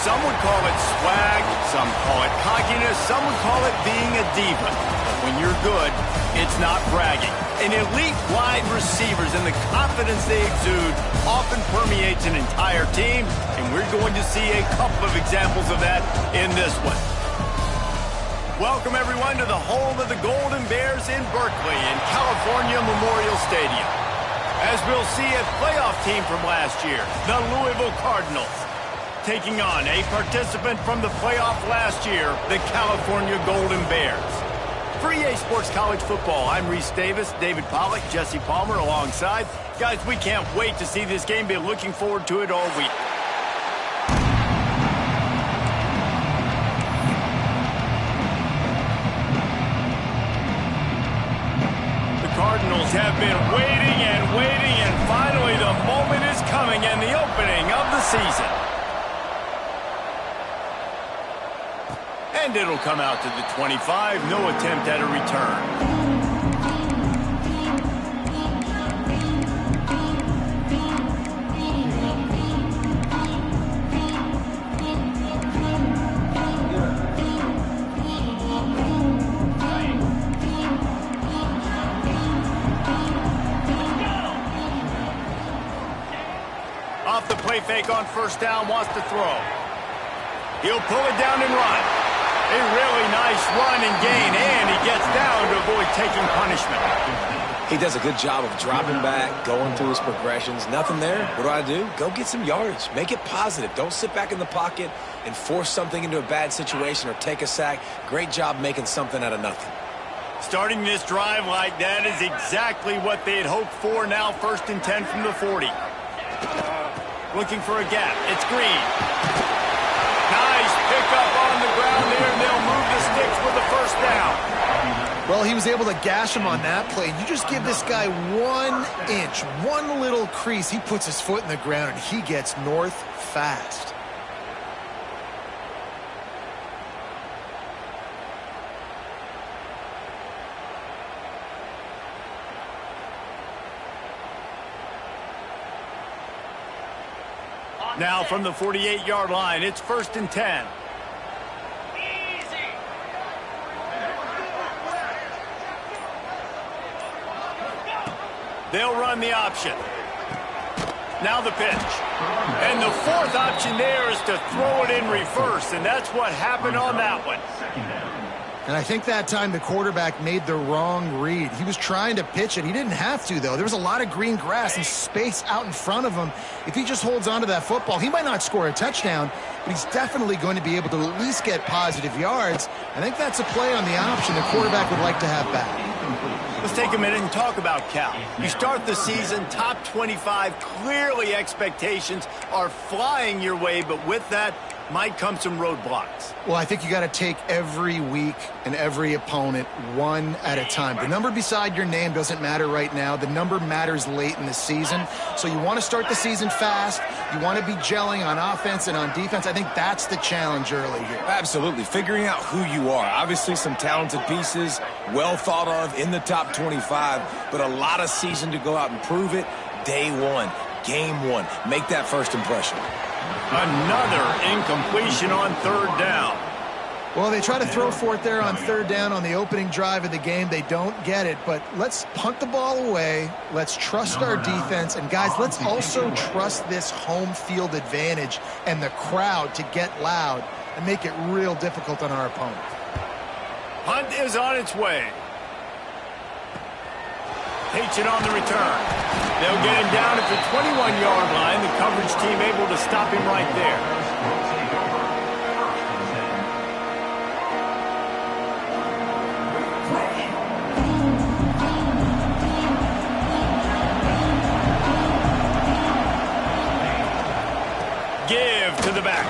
Some would call it swag, some call it cockiness, some would call it being a diva. But when you're good, it's not bragging. An elite wide receivers and the confidence they exude often permeates an entire team, and we're going to see a couple of examples of that in this one. Welcome, everyone, to the home of the Golden Bears in Berkeley in California Memorial Stadium. As we'll see, a playoff team from last year, the Louisville Cardinals, taking on a participant from the playoff last year, the California Golden Bears. For EA Sports College Football, I'm Reese Davis, David Pollack, Jesse Palmer alongside. Guys, we can't wait to see this game. Been looking forward to it all week. The Cardinals have been waiting and waiting, and finally the moment is coming and the opening of the season. And it'll come out to the 25. No attempt at a return. Off the play fake on first down, wants to throw. He'll pull it down and run. A really nice run and gain, and he gets down to avoid taking punishment. He does a good job of dropping back, going through his progressions. Nothing there. What do? Go get some yardage. Make it positive. Don't sit back in the pocket and force something into a bad situation or take a sack. Great job making something out of nothing. Starting this drive like that is exactly what they had hoped for. Now 1st and 10 from the 40. Looking for a gap. It's Green. Nice pickup on the ground there, and they'll move the sticks with the first down. Well, he was able to gash him on that play. You just give this guy 1 inch, one little crease. He puts his foot in the ground, and he gets north fast. Now from the 48-yard line, it's 1st and 10. They'll run the option. Now the pitch. And the fourth option there is to throw it in reverse, and that's what happened on that one. And I think that time the quarterback made the wrong read. He was trying to pitch it. He didn't have to, though. There was a lot of green grass and space out in front of him. If he just holds on to that football, he might not score a touchdown, but he's definitely going to be able to at least get positive yards. I think that's a play on the option the quarterback would like to have back. Let's take a minute and talk about Cal. You start the season top 25. Clearly expectations are flying your way, but with that might come some roadblocks. Well, I think you got to take every week and every opponent one at a time. The number beside your name doesn't matter right now. The number matters late in the season. So you want to start the season fast. You want to be gelling on offense and on defense. I think that's the challenge early here. Absolutely. Figuring out who you are. Obviously some talented pieces, well thought of in the top 25, but a lot of season to go out and prove it. Day one, game one. Make that first impression. Another incompletion on 3rd down. Well, they try to throw for it there on 3rd down on the opening drive of the game. They don't get it, but let's punt the ball away. Let's trust our defense. And, guys, let's also trust this home field advantage and the crowd to get loud and make it real difficult on our opponent. Hunt is on its way. Takes it on the return. They'll get him down at the 21-yard line. The coverage team able to stop him right there. Give to the back.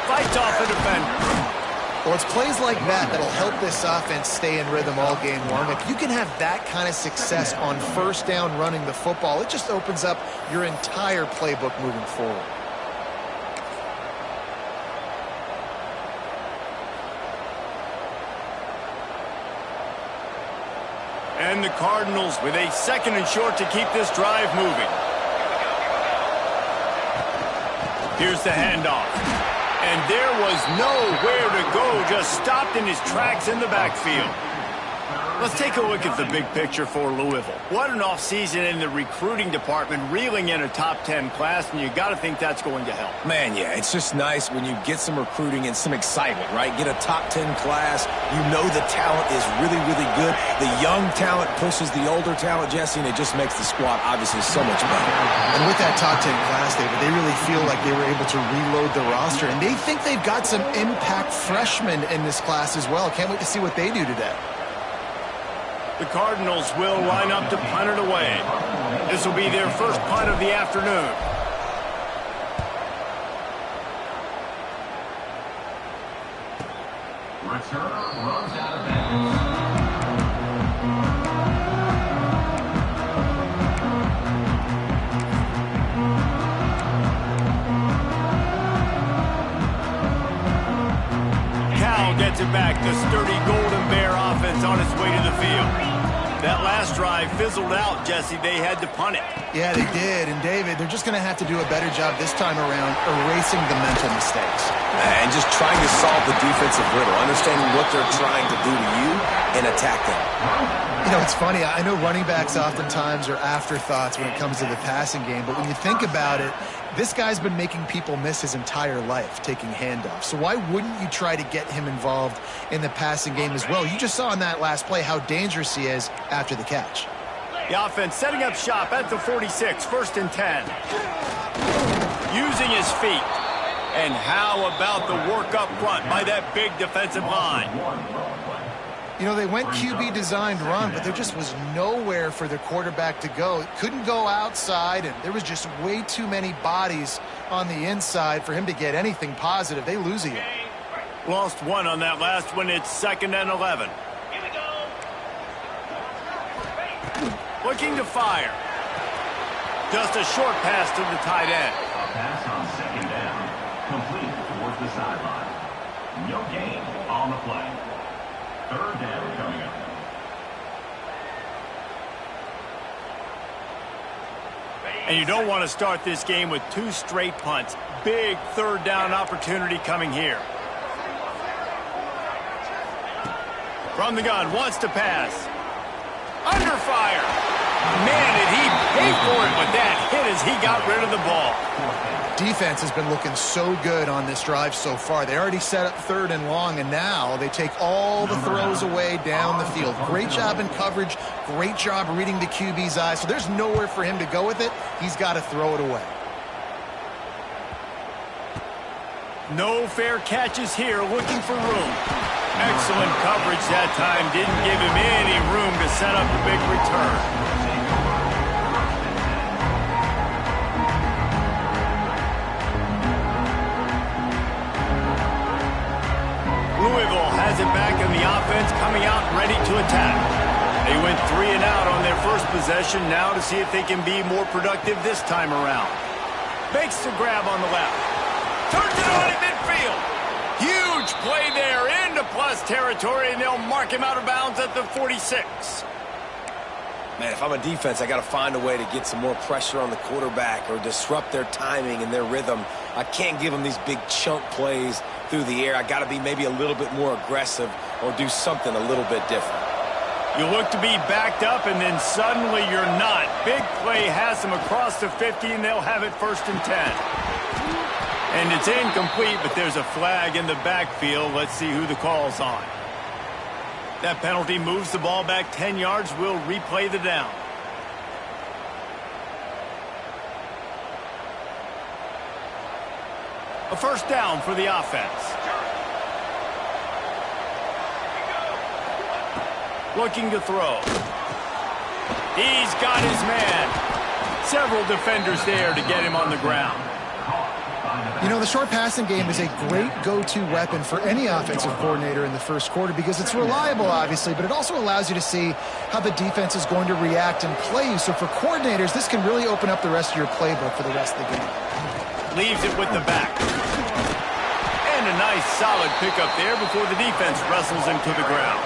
Fights off the defender. Well, it's plays like that that'll help this offense stay in rhythm all game long. If you can have that kind of success on 1st down running the football, it just opens up your entire playbook moving forward. And the Cardinals with a 2nd and short to keep this drive moving. Here's the handoff. And there was nowhere to go, just stopped in his tracks in the backfield. Let's take a look at the big picture for Louisville. What an offseason in the recruiting department, reeling in a top 10 class, and you got to think that's going to help. Man, yeah, it's just nice when you get some recruiting and some excitement, right? Get a top 10 class. You know the talent is really, really good. The young talent pushes the older talent, Jesse, and it just makes the squad obviously so much better. And with that top 10 class, David, they really feel like they were able to reload the roster, and they think they've got some impact freshmen in this class as well. Can't wait to see what they do today. The Cardinals will line up to punt it away. This will be their first punt of the afternoon. Returner runs out of bounds. Cal gets it back. The sturdy Golden Bear offense on its way to the field. That last drive fizzled out, Jesse. They had to punt it. Yeah, they did. And, David, they're just going to have to do a better job this time around erasing the mental mistakes. And just trying to solve the defensive riddle, understanding what they're trying to do to you and attack them. You know, it's funny. I know running backs oftentimes are afterthoughts when it comes to the passing game, but when you think about it, this guy's been making people miss his entire life taking handoffs. So why wouldn't you try to get him involved in the passing game as well? You just saw in that last play how dangerous he is after the catch. The offense setting up shop at the 46, 1st and 10. Using his feet. And how about the work up front by that big defensive line? You know, they went QB designed run, but there just was nowhere for the quarterback to go. Couldn't go outside, and there was just way too many bodies on the inside for him to get anything positive. They lose again. Lost one on that last one. It's 2nd and 11. Looking to fire. Just a short pass to the tight end. A pass on 2nd down. Complete towards the sideline. No gain on the play. 3rd down coming up. And you don't want to start this game with 2 straight punts. Big 3rd down opportunity coming here. From the gun, wants to pass. Under fire. Man, did he pay for it with that hit as he got rid of the ball. Defense has been looking so good on this drive so far. They already set up 3rd and long, and now they take all the throws away down the field. Great job in coverage. Great job reading the QB's eyes. So there's nowhere for him to go with it. He's got to throw it away. No fair catches here, looking for room. Excellent coverage that time. Didn't give him any room to set up a big return. Louisville has it back in the offense, coming out ready to attack. They went 3 and out on their first possession, now to see if they can be more productive this time around. Makes the grab on the left. Turns it on in midfield. Huge play there into plus territory, and they'll mark him out of bounds at the 46. Man, if I'm a defense, I got to find a way to get some more pressure on the quarterback or disrupt their timing and their rhythm. I can't give them these big chunk plays through the air. I got to be maybe a little bit more aggressive or do something a little bit different. You look to be backed up, and then suddenly you're not. Big play has them across the 50, and they'll have it 1st and 10. And it's incomplete, but there's a flag in the backfield. Let's see who the call's on. That penalty moves the ball back 10 yards. We'll replay the down. A 1st down for the offense. Looking to throw. He's got his man. Several defenders there to get him on the ground. You know, the short passing game is a great go-to weapon for any offensive coordinator in the first quarter because it's reliable, obviously, but it also allows you to see how the defense is going to react and play you. So for coordinators, this can really open up the rest of your playbook for the rest of the game. Leaves it with the back. And a nice solid pickup there before the defense wrestles him to the ground.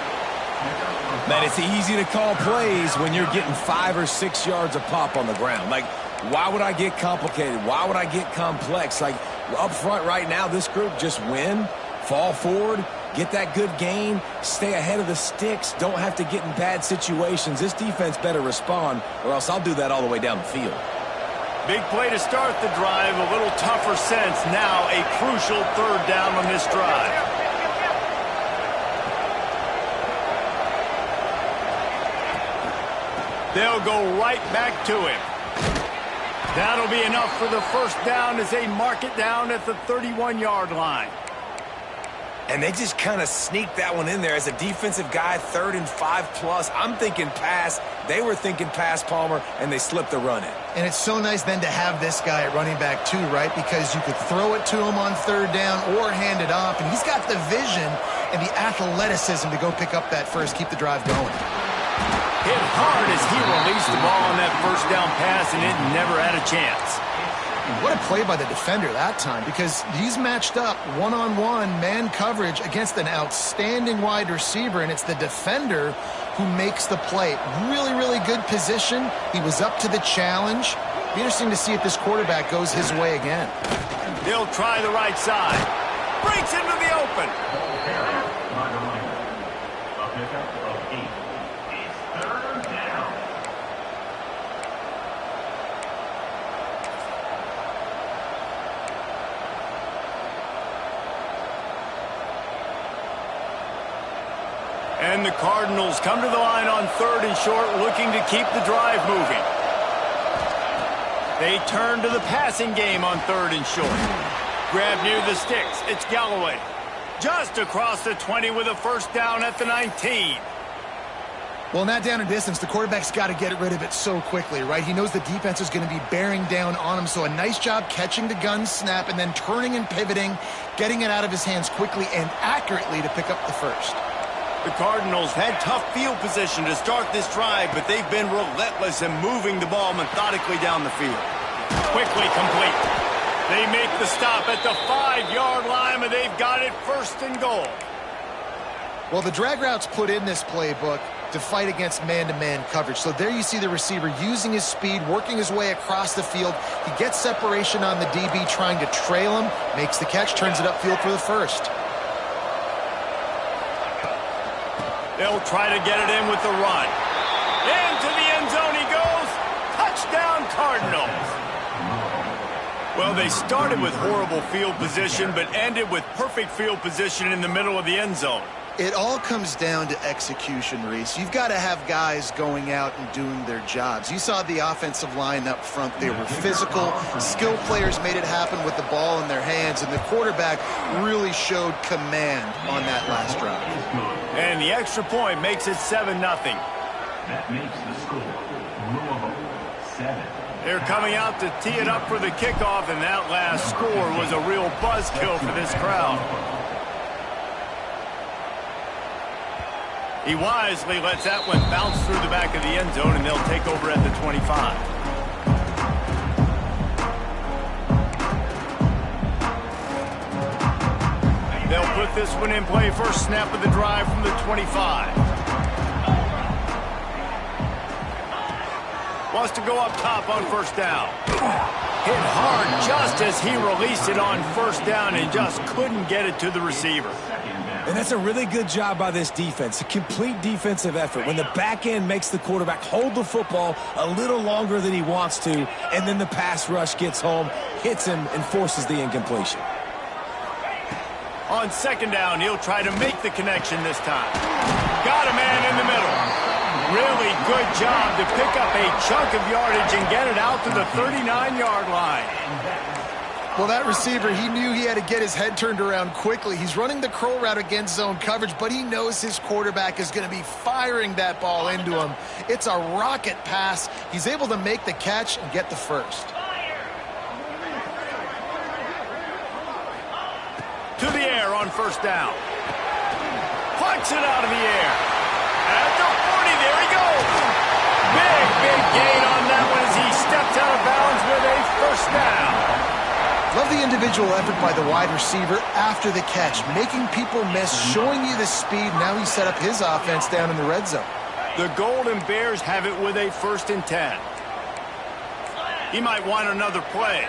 Man, it's easy to call plays when you're getting 5 or 6 yards of pop on the ground. Like, why would I get complicated? Why would I get complex? Like, Up front right now, this group just win, fall forward, get that good gain, stay ahead of the sticks, don't have to get in bad situations. This defense better respond, or else I'll do that all the way down the field. Big play to start the drive, a little tougher sense. Now a crucial third down on this drive. They'll go right back to him. That'll be enough for the first down as they mark it down at the 31-yard line. And they just kind of sneaked that one in there as a defensive guy, 3rd and 5+. I'm thinking pass. They were thinking pass, Palmer, and they slipped the run in. And it's so nice then to have this guy at running back too, right? Because you could throw it to him on 3rd down or hand it off. And he's got the vision and the athleticism to go pick up that first, keep the drive going. Hit hard as he released the ball on that first down pass, and it never had a chance. What a play by the defender that time, because he's matched up one-on-one man coverage against an outstanding wide receiver, and it's the defender who makes the play. Really, really good position. He was up to the challenge. Be interesting to see if this quarterback goes his way again. They'll try the right side. Breaks into the open. A pickup of 8. It's 3rd down. And the Cardinals come to the line on 3rd and short, looking to keep the drive moving. They turn to the passing game on 3rd and short. Grab near the sticks. It's Galloway. Just across the 20 with a first down at the 19. Well, in that down and distance, the quarterback's got to get rid of it so quickly, right? He knows the defense is going to be bearing down on him, so a nice job catching the gun snap and then turning and pivoting, getting it out of his hands quickly and accurately to pick up the first. The Cardinals had tough field position to start this drive, but they've been relentless in moving the ball methodically down the field. Quickly complete. They make the stop at the 5-yard line, and they've got it 1st and goal. Well, the drag routes put in this playbook to fight against man-to-man coverage. So there you see the receiver using his speed, working his way across the field. He gets separation on the DB, trying to trail him, makes the catch, turns it upfield for the first. They'll try to get it in with the run. Into the end zone he goes. Touchdown, Cardinals. Well, they started with horrible field position, but ended with perfect field position in the middle of the end zone. It all comes down to execution, Reese. You've got to have guys going out and doing their jobs. You saw the offensive line up front. They were physical. Skilled players made it happen with the ball in their hands, and the quarterback really showed command on that last drive. And the extra point makes it 7-0. That makes the score Louisville 7. They're coming out to tee it up for the kickoff, and that last score was a real buzzkill for this crowd. He wisely lets that one bounce through the back of the end zone, and they'll take over at the 25. They'll put this one in play. First snap of the drive from the 25. Wants to go up top on first down. Hit hard just as he released it on first down and just couldn't get it to the receiver. And that's a really good job by this defense, a complete defensive effort. When the back end makes the quarterback hold the football a little longer than he wants to, and then the pass rush gets home, hits him, and forces the incompletion. On 2nd down, he'll try to make the connection this time. Got a man in the middle. Really good job to pick up a chunk of yardage and get it out to the 39-yard line. Well, that receiver, he knew he had to get his head turned around quickly. He's running the curl route against zone coverage, but he knows his quarterback is going to be firing that ball into him. It's a rocket pass. He's able to make the catch and get the first. To the air on first down. Plucks it out of the air. At the 40, there he goes. Big gain on that one as he steps out of bounds with a first down. Love the individual effort by the wide receiver after the catch, making people miss, showing you the speed. Now he set up his offense down in the red zone. The Golden Bears have it with a 1st and 10. He might want another play.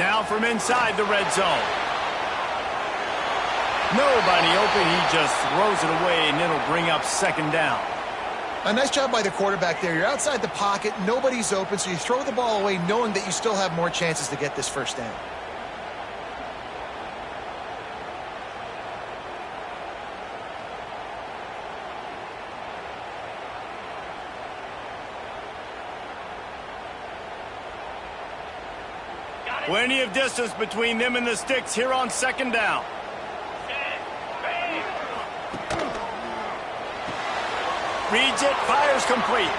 Now from inside the red zone. Nobody open. He just throws it away, and it'll bring up second down. A nice job by the quarterback there. You're outside the pocket. Nobody's open, so you throw the ball away knowing that you still have more chances to get this first down. Plenty of distance between them and the sticks here on second down. Reads it, fires complete.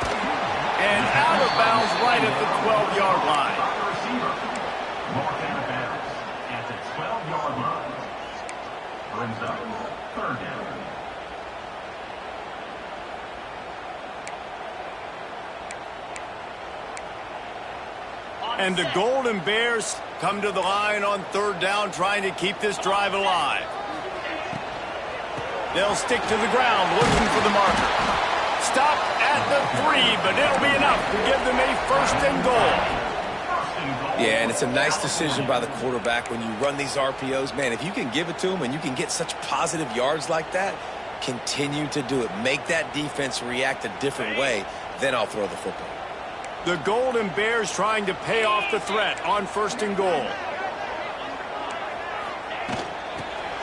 And out of bounds right at the 12-yard line. Marked out of bounds at the 12-yard line. Brings up third down. And the Golden Bears come to the line on third down, trying to keep this drive alive. They'll stick to the ground, looking for the marker. Stop at the 3, but it'll be enough to give them a first and goal. Yeah, and it's a nice decision by the quarterback when you run these RPOs. Man, if you can give it to them and you can get such positive yards like that, continue to do it. Make that defense react a different way, then I'll throw the football. The Golden Bears trying to pay off the threat on first and goal.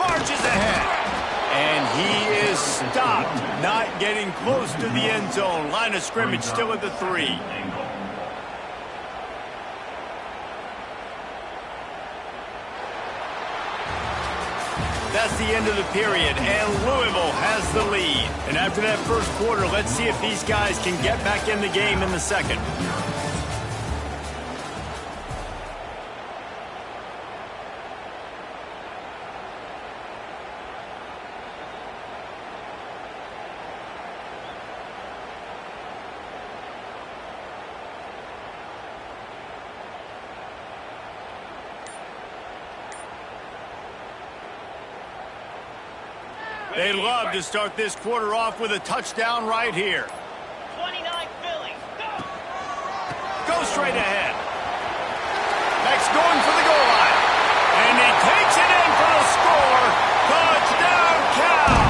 Marches ahead. And he is stopped, not getting close to the end zone. Line of scrimmage still at the 3. That's the end of the period, and Louisville has the lead. And after that first quarter, let's see if these guys can get back in the game in the second. They love to start this quarter off with a touchdown right here. 29 Philly. Go straight ahead. Next going for the goal line. And he takes it in for the score. Touchdown Cal.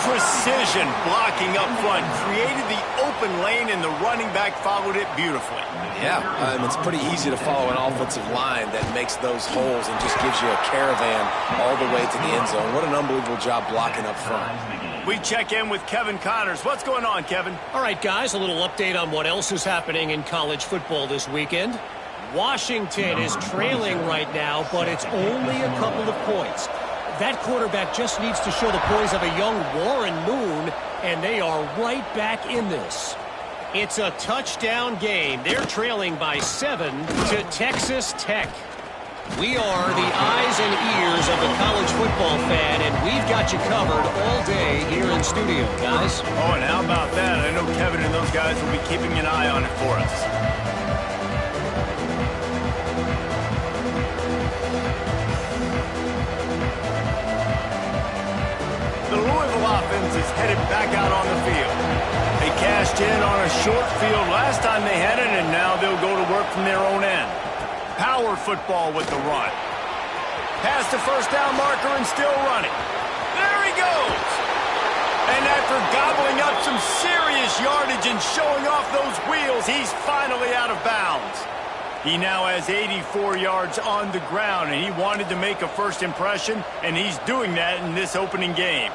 Precision blocking up front. Created the open lane, and the running back followed it beautifully. Yeah, it's pretty easy to follow an offensive line that makes those holes and just gives you a caravan all the way to the end zone. What an unbelievable job blocking up front. We check in with Kevin Connors. What's going on, Kevin? All right, guys, a little update on what else is happening in college football this weekend. Washington is trailing right now, but it's only a couple of points. That quarterback just needs to show the poise of a young Warren Moon, and they are right back in this. It's a touchdown game. They're trailing by 7 to Texas Tech. We are the eyes and ears of the college football fan, and we've got you covered all day here in studio, guys. Oh, and how about that? I know Kevin and those guys will be keeping an eye on it for us. The Louisville offense is headed back out on the field. They cashed in on a short field last time they had it, and now they'll go to work from their own end. Power football with the run. Past the first down marker and still running. There he goes. And after gobbling up some serious yardage and showing off those wheels, he's finally out of bounds. He now has 84 yards on the ground, and he wanted to make a first impression, and he's doing that in this opening game.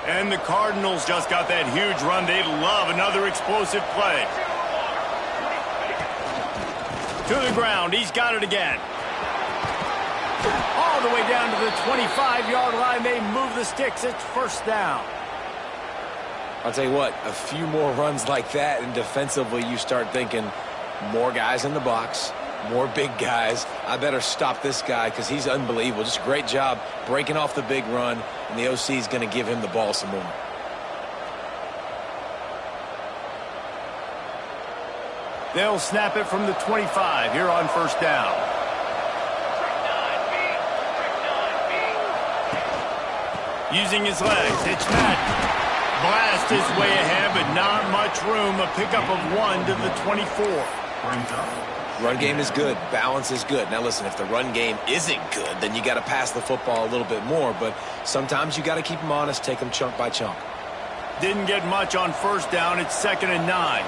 And the Cardinals just got that huge run. They love another explosive play. To the ground. He's got it again. All the way down to the 25-yard line. They move the sticks. It's first down. I'll tell you what, a few more runs like that, and defensively you start thinking more guys in the box, more big guys. I better stop this guy because he's unbelievable. Just a great job breaking off the big run, and the OC is going to give him the ball some more. They'll snap it from the 25 here on first down. Using his legs, it's Madden. Blast his way ahead, but not much room. A pickup of 1 to the 24. Run game is good. Balance is good. Now, listen, if the run game isn't good, then you got to pass the football a little bit more. But sometimes you got to keep them honest, take them chunk by chunk. Didn't get much on first down. It's 2nd and 9.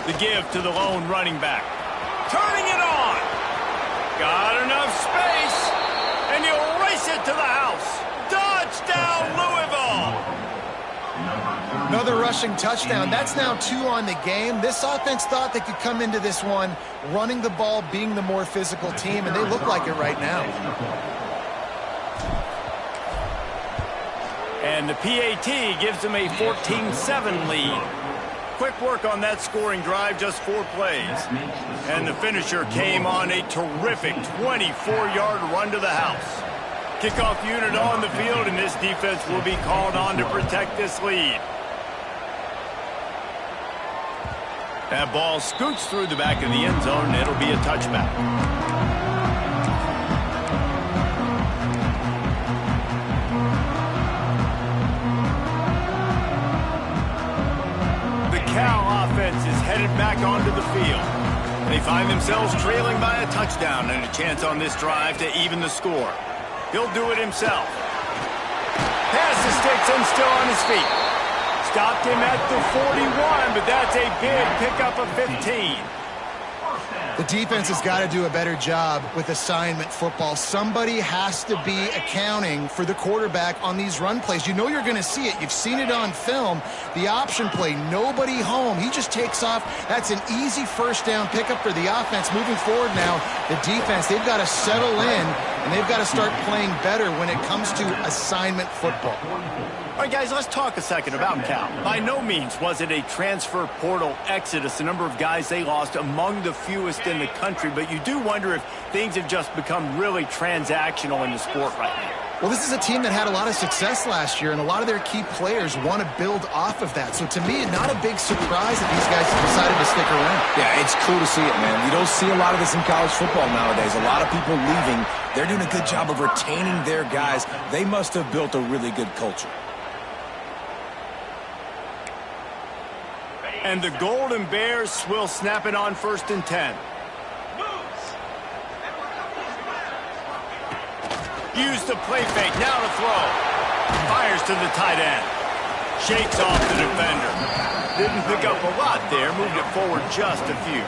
The give to the lone running back. Turning it on. Got enough space. And he'll race it to the house. Touchdown, Louisville. Another rushing touchdown. That's now 2 on the game. This offense thought they could come into this one running the ball, being the more physical team, and they look like it right now. And the PAT gives them a 14-7 lead. Quick work on that scoring drive, just 4 plays. And the finisher came on a terrific 24-yard run to the house. Kickoff unit on the field, and this defense will be called on to protect this lead. That ball scoots through the back of the end zone, and it'll be a touchback. Cal offense is headed back onto the field. They find themselves trailing by a touchdown and a chance on this drive to even the score. He'll do it himself. Pass the sticks and still on his feet. Stopped him at the 41, but that's a big pickup of 15. The defense has got to do a better job with assignment football. Somebody has to be accounting for the quarterback on these run plays. You know you're going to see it. You've seen it on film. The option play, nobody home. He just takes off. That's an easy first down pickup for the offense. Moving forward now, the defense, they've got to settle in, and they've got to start playing better when it comes to assignment football. All right, guys, let's talk a second about Cal. By no means was it a transfer portal exodus, the number of guys they lost among the fewest in the country, but you do wonder if things have just become really transactional in the sport right now. Well, this is a team that had a lot of success last year, and a lot of their key players want to build off of that. So to me, not a big surprise that these guys decided to stick around. Yeah, it's cool to see it, man. You don't see a lot of this in college football nowadays. A lot of people leaving. They're doing a good job of retaining their guys. They must have built a really good culture. And the Golden Bears will snap it on 1st and 10. Use the play fake, now to throw. Fires to the tight end. Shakes off the defender. Didn't pick up a lot there, moved it forward just a few.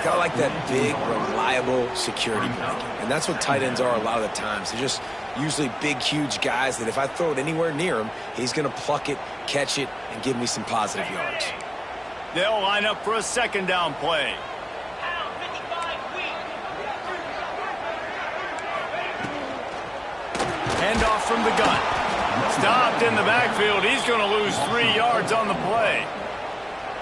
Got like that big, reliable security blanket. And that's what tight ends are a lot of the times. They're just usually big, huge guys that if I throw it anywhere near him, he's going to pluck it, catch it, and give me some positive yards. They'll line up for a 2nd down play. Handoff from the gun. Stopped in the backfield. He's going to lose 3 yards on the play.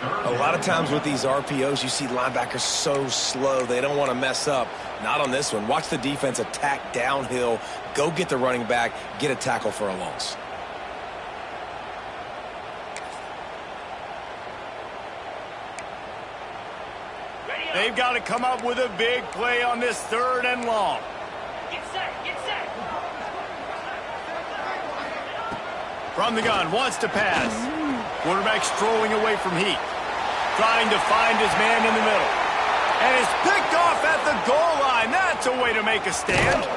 A lot of times with these RPOs, you see linebackers so slow, they don't want to mess up. Not on this one. Watch the defense attack downhill, go get the running back, get a tackle for a loss. They've got to come up with a big play on this 3rd and long. Get set, get set. From the gun, wants to pass. Quarterback strolling away from heat. Trying to find his man in the middle. And it's picked off at the goal line. That's a way to make a stand.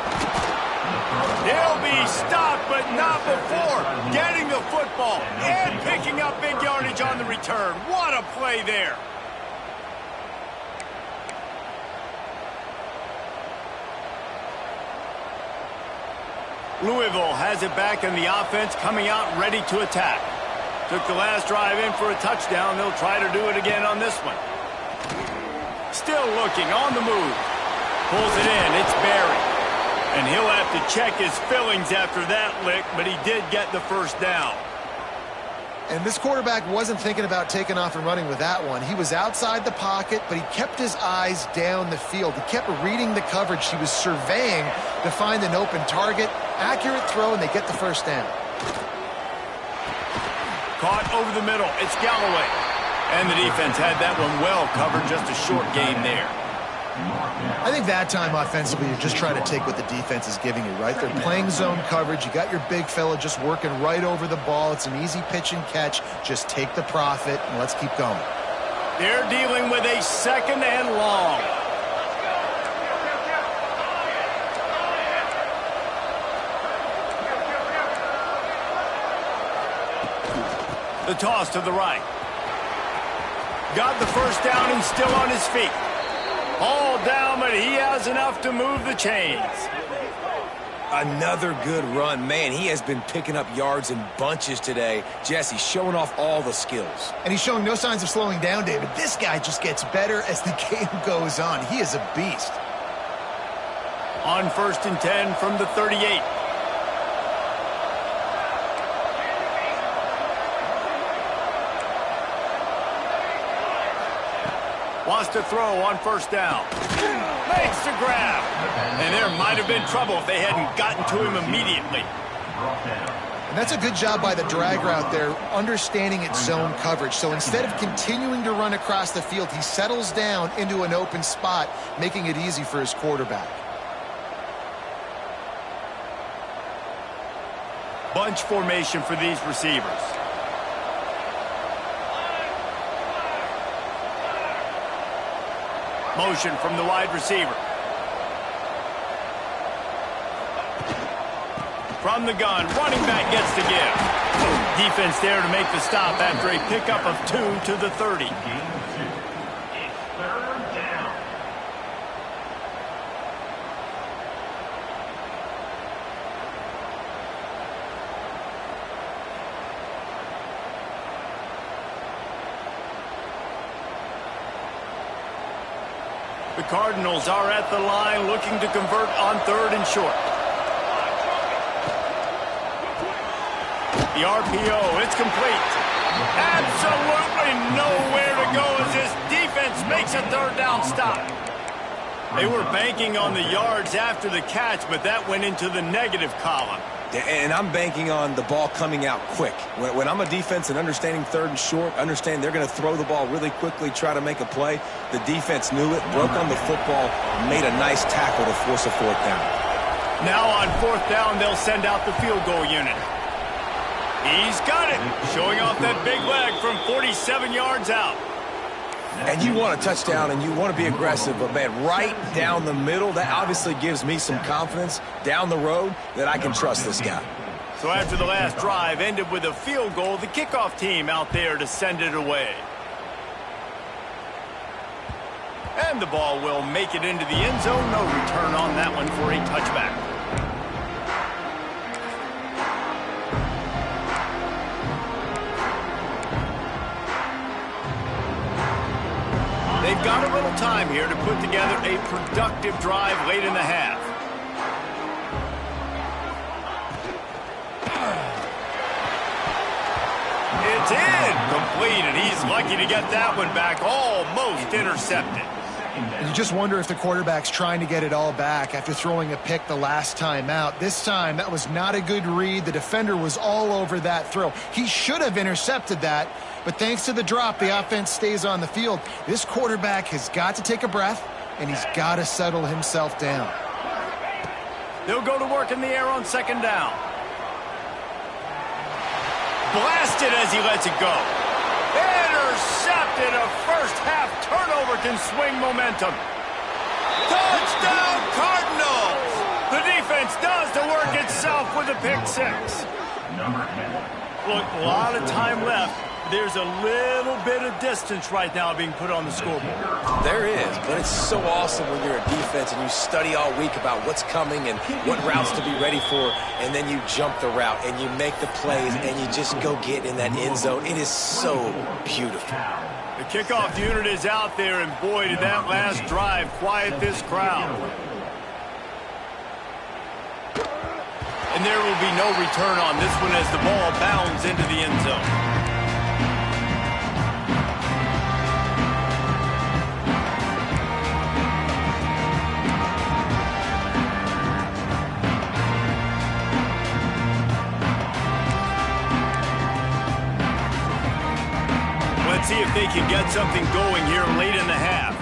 He'll be stopped, but not before getting the football and picking up big yardage on the return. What a play there. Louisville has it back, and the offense coming out ready to attack. Took the last drive in for a touchdown. They'll try to do it again on this one. Still looking on the move. Pulls it in. It's Barry. And he'll have to check his fillings after that lick, but he did get the first down. And this quarterback wasn't thinking about taking off and running with that one. He was outside the pocket, but he kept his eyes down the field. He kept reading the coverage. He was surveying to find an open target. Accurate throw, and they get the first down. Caught over the middle. It's Galloway. And the defense had that one well covered. Just a short gain there. I think that time offensively, you're just trying to take what the defense is giving you, right? They're playing zone coverage. You got your big fella just working right over the ball. It's an easy pitch and catch. Just take the profit, and let's keep going. They're dealing with a 2nd and long. The toss to the right. Got the first down and still on his feet. All down, but he has enough to move the chains. Another good run. Man, he has been picking up yards in bunches today. Jesse showing off all the skills. And he's showing no signs of slowing down, David. This guy just gets better as the game goes on. He is a beast. On 1st and 10 from the 38. Wants to throw on 1st down. Makes the grab. And there might have been trouble if they hadn't gotten to him immediately. And that's a good job by the drag route there, understanding its zone coverage. So instead of continuing to run across the field, he settles down into an open spot, making it easy for his quarterback. Bunch formation for these receivers. Motion from the wide receiver. From the gun, running back gets the give. Defense there to make the stop after a pickup of 2 to the 30. It's 3rd down. The Cardinals are at the line looking to convert on 3rd and short. The RPO, it's complete. Absolutely nowhere to go as this defense makes a 3rd down stop. They were banking on the yards after the catch, but that went into the negative column. And I'm banking on the ball coming out quick. When I'm a defense and understanding 3rd and short, understand they're going to throw the ball really quickly, try to make a play. The defense knew it, broke on the football, made a nice tackle to force a 4th down. Now on 4th down, they'll send out the field goal unit. He's got it, showing off that big leg from 47 yards out. And you want a touchdown and you want to be aggressive, but man, right down the middle, that obviously gives me some confidence down the road that I can trust this guy. So after the last drive ended with a field goal, the kickoff team out there to send it away. And the ball will make it into the end zone. No return on that one for a touchback. They've got a little time here to put together a productive drive late in the half. It's in. Complete, and he's lucky to get that one back. Almost intercepted. And you just wonder if the quarterback's trying to get it all back after throwing a pick the last time out. This time, that was not a good read. The defender was all over that throw. He should have intercepted that, but thanks to the drop, the offense stays on the field. This quarterback has got to take a breath, and he's got to settle himself down. They'll go to work in the air on 2nd down. Blasted as he lets it go. Intercepted. A first-half turnover can swing momentum. Touchdown, Cardinals! The defense does the work itself with a pick 6. Number 10. Look, a lot of time left. There's a little bit of distance right now being put on the scoreboard. There is, but it's so awesome when you're a defense and you study all week about what's coming and what routes to be ready for, and then you jump the route and you make the plays and you just go get in that end zone. It is so beautiful. The kickoff unit is out there, and boy, did that last drive quiet this crowd. And there will be no return on this one as the ball bounds into the end zone. Let's see if they can get something going here late in the half.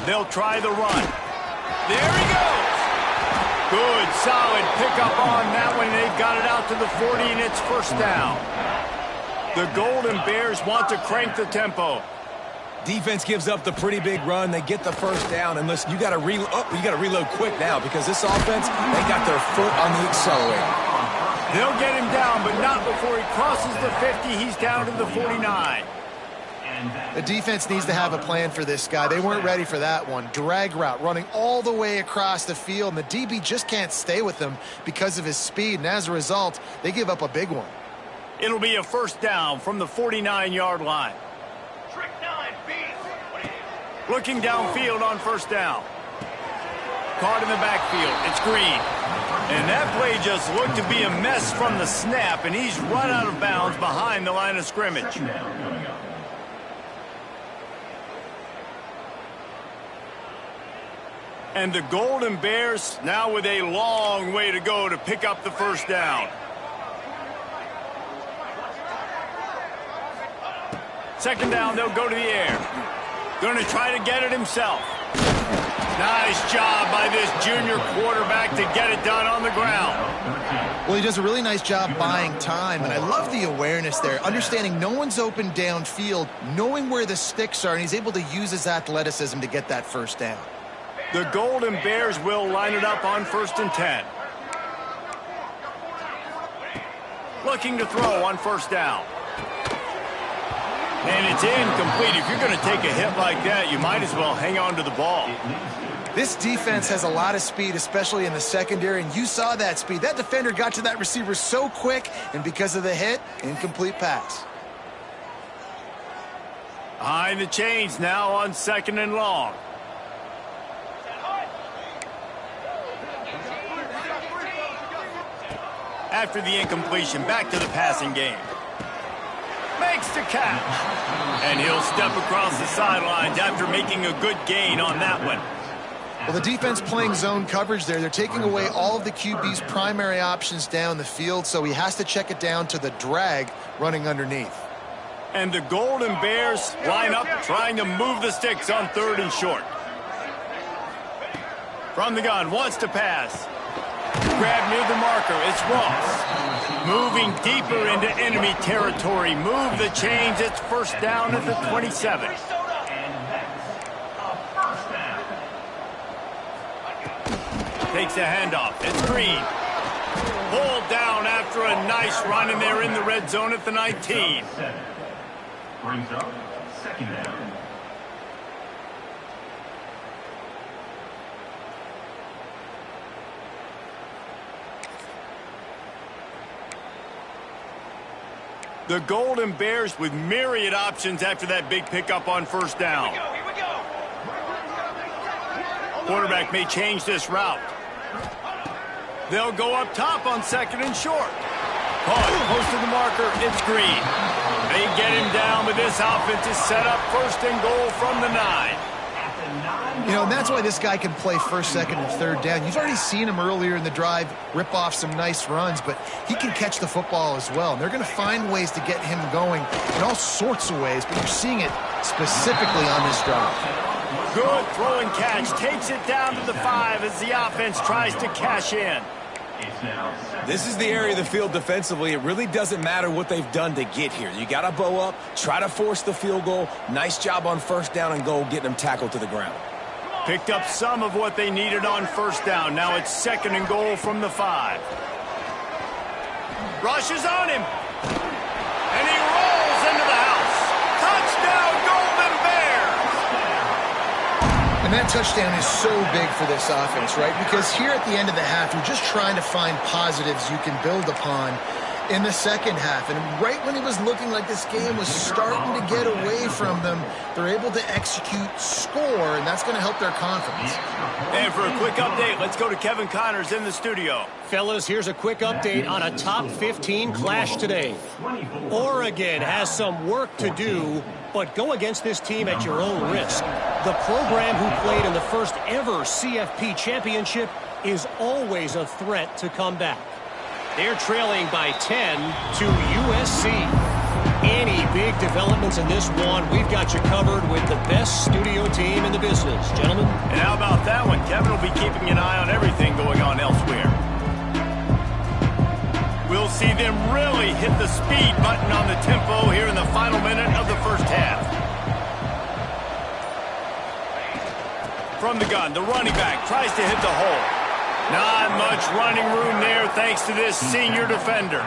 They'll try the run. There he goes. Good, solid pickup on that one. They've got it out to the 40, and it's first down. The Golden Bears want to crank the tempo. Defense gives up the pretty big run. They get the first down. And listen, you got to reload quick now because this offense, they got their foot on the accelerator. They'll get him down, but not before he crosses the 50. He's down to the 49. The defense needs to have a plan for this guy. They weren't ready for that one. Drag route running all the way across the field, and the DB just can't stay with him because of his speed. And as a result, they give up a big one. It'll be a first down from the 49-yard line. Looking downfield on first down. Caught in the backfield. It's Green. And that play just looked to be a mess from the snap, and he's run out of bounds behind the line of scrimmage. And the Golden Bears now with a long way to go to pick up the first down. Second down, they'll go to the air. Going to try to get it himself. Nice job by this junior quarterback to get it done on the ground. Well, he does a really nice job buying time, and I love the awareness there, understanding no one's open downfield, knowing where the sticks are, and he's able to use his athleticism to get that first down. The Golden Bears will line it up on 1st and 10. Looking to throw on first down. And it's incomplete. If you're going to take a hit like that, you might as well hang on to the ball. This defense has a lot of speed, especially in the secondary, and you saw that speed. That defender got to that receiver so quick, and because of the hit, incomplete pass. Behind the chains now on 2nd and long. After the incompletion, back to the passing game. Makes the catch. And he'll step across the sidelines after making a good gain on that one. Well, the defense playing zone coverage there. They're taking away all of the QB's primary options down the field, so he has to check it down to the drag running underneath. And the Golden Bears line up trying to move the sticks on 3rd and short. From the gun, wants to pass. Grab near the marker, it's Ross. Moving deeper into enemy territory. Move the chains, it's first down at the 27. Takes a handoff, it's Green. Pulled down after a nice run, and they're in the red zone at the 19. Brings up 2nd down. The Golden Bears with myriad options after that big pickup on first down. Here we go. Quarterback may change this route. They'll go up top on 2nd and short. Caught close to the marker, it's Green. They get him down, but this offense is set up 1st and goal from the 9. You know, and that's why this guy can play 1st, 2nd, and 3rd down. You've already seen him earlier in the drive rip off some nice runs, but he can catch the football as well. And they're going to find ways to get him going in all sorts of ways, but you're seeing it specifically on this drive. Good throw and catch. Takes it down to the 5 as the offense tries to cash in. This is the area of the field defensively. It really doesn't matter what they've done to get here. You got to bow up, try to force the field goal. Nice job on first down and goal, getting them tackled to the ground. Picked up some of what they needed on first down. Now it's 2nd and goal from the 5. Rushes on him. And he rolls into the house. Touchdown, Golden Bears! And that touchdown is so big for this offense, right? Because here at the end of the half, you're just trying to find positives you can build upon in the second half. And right when it was looking like this game was starting to get away from them, they're able to execute, score, and that's going to help their confidence. And for a quick update, let's go to Kevin Connors in the studio. Fellas, here's a quick update on a top 15 clash today. Oregon has some work to do, but go against this team at your own risk. The program who played in the first ever CFP championship is always a threat to come back. They're trailing by 10 to USC. any big developments in this one, we've got you covered with the best studio team in the business. Gentlemen. And how about that one? Kevin will be keeping an eye on everything going on elsewhere. We'll see them really hit the speed button on the tempo here in the final minute of the first half. From the gun, the running back tries to hit the hole. Not much running room there thanks to this senior defender.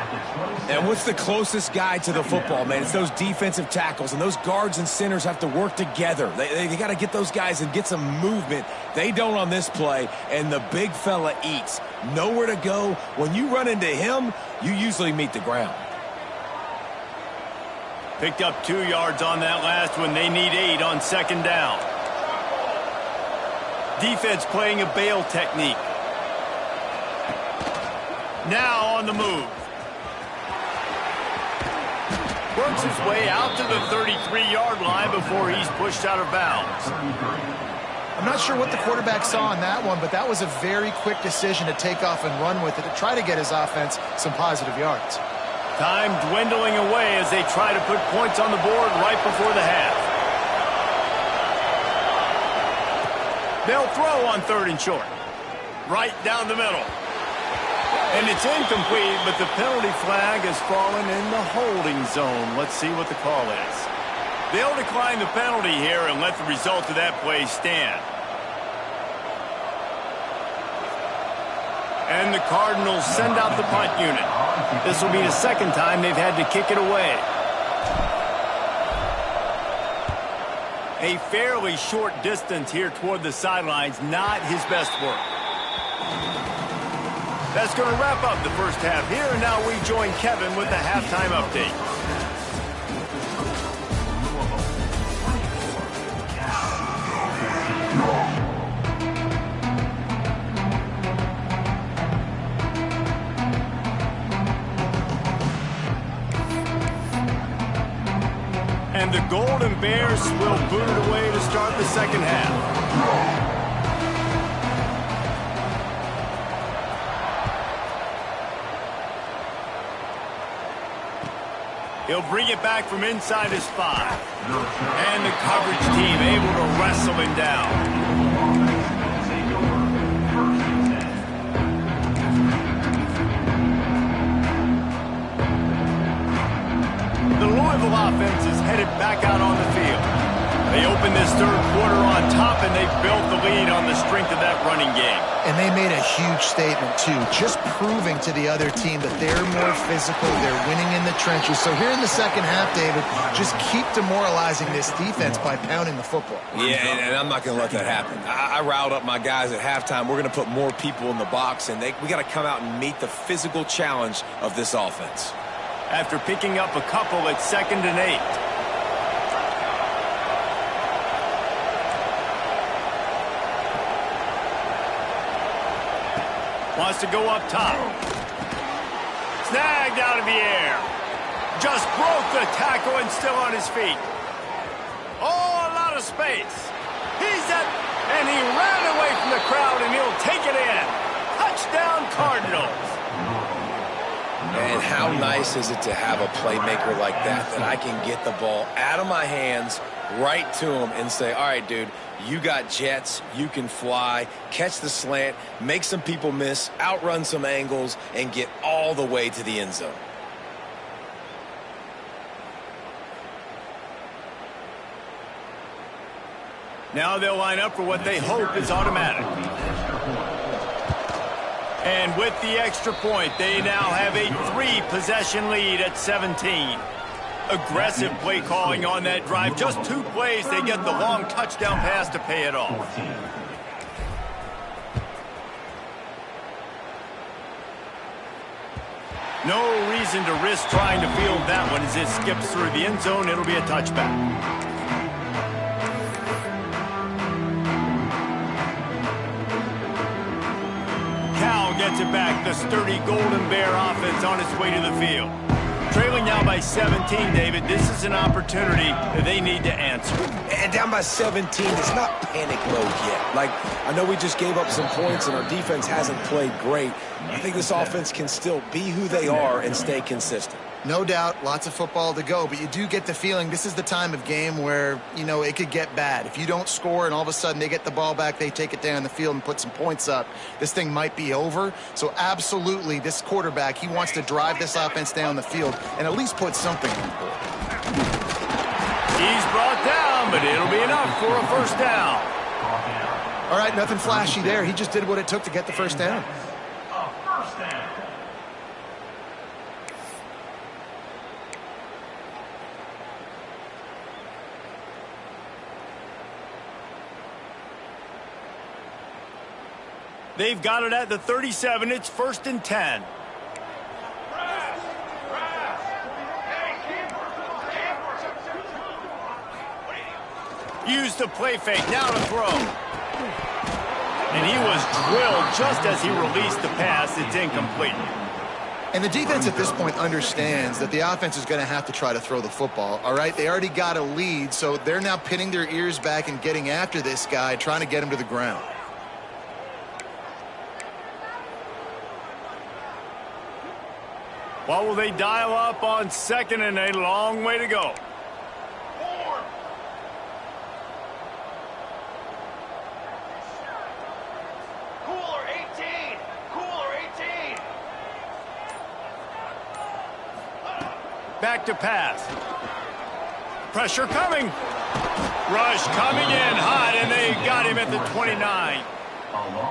And what's the closest guy to the football, man? It's those defensive tackles, and those guards and centers have to work together. They got to get those guys and get some movement. They don't on this play, and the big fella eats. Nowhere to go. When you run into him, you usually meet the ground. Picked up 2 yards on that last one. They need 8 on second down. Defense playing a bail technique. Now on the move. Works his way out to the 33-yard line before he's pushed out of bounds. I'm not sure what the quarterback saw on that one, but that was a very quick decision to take off and run with it to try to get his offense some positive yards. Time dwindling away as they try to put points on the board right before the half. They'll throw on 3rd and short. Right down the middle. And it's incomplete, but the penalty flag has fallen in the holding zone. Let's see what the call is. They'll decline the penalty here and let the result of that play stand. And the Cardinals send out the punt unit. This will be the second time they've had to kick it away. A fairly short distance here toward the sidelines, not his best work. That's going to wrap up the first half here, and now we join Kevin with the halftime update. And the Golden Bears will boot it away to start the second half. He'll bring it back from inside his 5. And the coverage team able to wrestle him down. The Louisville offense is headed back out on the field. They open this third quarter on top, and they've built the lead on the strength of that running game. And they made a huge statement, too, just proving to the other team that they're more physical, they're winning in the trenches. So here in the second half, David, just keep demoralizing this defense by pounding the football. Yeah, and I'm not going to let that happen. I riled up my guys at halftime. We're going to put more people in the box, and we got to come out and meet the physical challenge of this offense. After picking up a couple at 2nd and 8. Wants to go up top. Snagged out of the air. Just broke the tackle and still on his feet. Oh, a lot of space. And he ran away from the crowd, and he'll take it in. Touchdown, Cardinals. And how nice is it to have a playmaker like that I can get the ball out of my hands right to him and say, all right, dude, you got jets, you can fly, catch the slant, make some people miss, outrun some angles, and get all the way to the end zone. Now they'll line up for what they hope is automatic. And with the extra point, they now have a 3-possession lead at 17. Aggressive play calling on that drive. Just 2 plays, they get the long touchdown pass to pay it off. No reason to risk trying to field that one as it skips through the end zone. It'll be a touchback. Gets it back. The sturdy Golden Bear offense on its way to the field. Trailing now by 17, David. This is an opportunity that they need to answer. And down by 17, it's not panic mode yet. Like, I know we just gave up some points and our defense hasn't played great. I think this offense can still be who they are and stay consistent. No doubt, lots of football to go, but you do get the feeling this is the time of game where, you know, it could get bad. If you don't score and all of a sudden they get the ball back, they take it down the field and put some points up, this thing might be over. So absolutely, this quarterback, he wants to drive this offense down the field and at least put something on the board. He's brought down, but it'll be enough for a first down. All right, nothing flashy there. He just did what it took to get the first down. They've got it at the 37. It's 1st and 10. Use the play fake. Now to throw. And he was drilled just as he released the pass. It's incomplete. And the defense at this point understands that the offense is going to have to try to throw the football, all right? They already got a lead, so they're now pinning their ears back and getting after this guy, trying to get him to the ground. What will they dial up on 2nd and a long way to go? Cooler 18. Cooler 18. Back to pass. Pressure coming. Rush coming in hot, and they got him at the 29.